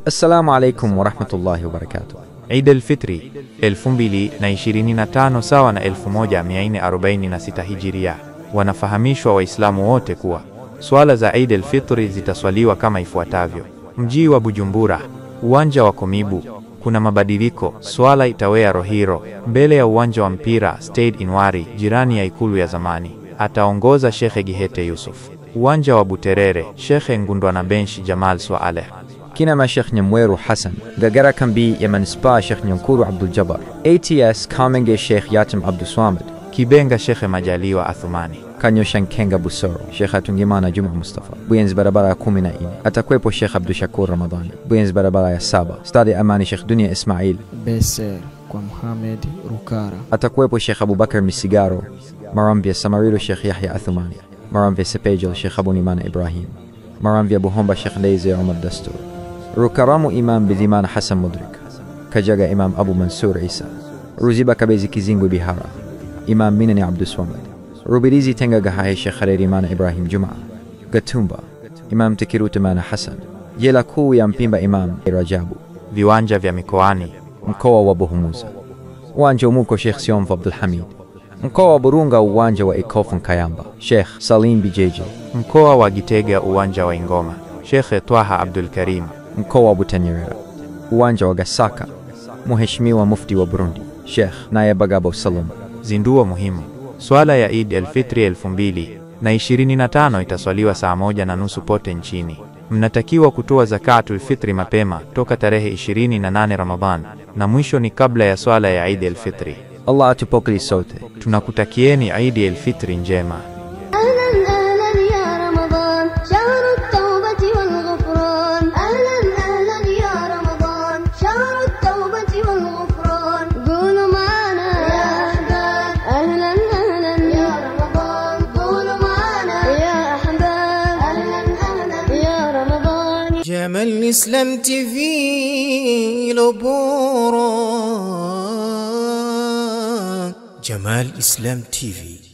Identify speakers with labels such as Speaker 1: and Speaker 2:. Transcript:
Speaker 1: Assalamu alaikum wa rahmatullahi wa barakatuh.
Speaker 2: Eid al-Fitri 2025 sawa na 1446 Hijiria. Wanafahamishwa Waislamu wote kuwa swala za Eid al-Fitri zitaswaliwa kama ifuatavyo. Mji wa Bujumbura, uwanja wa Komibu, kuna mabadiliko. Swala itawea Rohiro, mbele ya uwanja wa mpira Stade Inwari, jirani ya ikulu ya zamani. Ataongoza Sheikh Gihete Yusuf. Uwanja wa Buterere, Sheikh Ngundwa na Benshi Jamal Swaleh.
Speaker 1: Kinama Sheikh Nyamweru Hassan, Gagara Kambi ya Manispa Sheikh Nyankuru Abdul Jabbar. ATS Kamenge Sheikh Yatim Abdul Swamad.
Speaker 2: Kibenga Sheikh Majaliwa Athumani.
Speaker 1: Kanyoshan Kenga Busoro, Sheikh Atungimana Juma Mustafa. Buyenzi barabara ya 14. Atakwepo Sheikh Abdul Shakur Ramadhani. Buyenzi barabara ya 7. Stadi Amani Sheikh Dunia Ismail.
Speaker 3: Beser kwa Muhammad Rukara.
Speaker 1: Atakwepo Sheikh Abubakar Misigaro. Maramvya Samarilu Sheikh Yahya Athumani. Maramvya Sepejel Sheikh Abunimana Ibrahim. Maramvya Buhomba Sheikh Ndeize Umar Dastur. Rukaramu Imam Bidhimana Hassan Mudrik. Kajaga Imam Abu Mansur Isa. Ruziba Kabezi Kizingu Bihara. Imam Minani Abdul Swamad. Rubirizi Tenga Gahaye Sheikh Harerimana Ibrahim Juma. Gatumba Imam Tikirutumana Hassan. Jela kuu ya Mpimba Imam Rajabu.
Speaker 2: Viwanja vya mikoani,
Speaker 1: mkoa wa Buhumuza. Uwanja Umuko Sheikh Sionf Abdul Hamid. Mkoa wa Burunga uwanja wa Ikofu Nkayamba Sheikh Salim Bijeje.
Speaker 2: Mkoa wa Gitega uwanja wa Ingoma Sheikh Twaha Abdul Karim.
Speaker 1: Mkoa wa Butanyerera uwanja wa Gasaka Mheshimiwa Mufti wa Burundi Sheikh Nayabagabo Salum.
Speaker 2: Zinduo muhimu. Swala ya Eid al-Fitri 2025 itaswaliwa saa 1:30 pote nchini. Mnatakiwa kutoa zakatul fitri mapema toka tarehe 28 Ramadhan na mwisho ni kabla ya swala ya Eid al-Fitri.
Speaker 1: Allah atupokee sote.
Speaker 2: Tunakutakieni Eid al-Fitri njema.
Speaker 4: جمال إسلام TV لبورا. جمال إسلام TV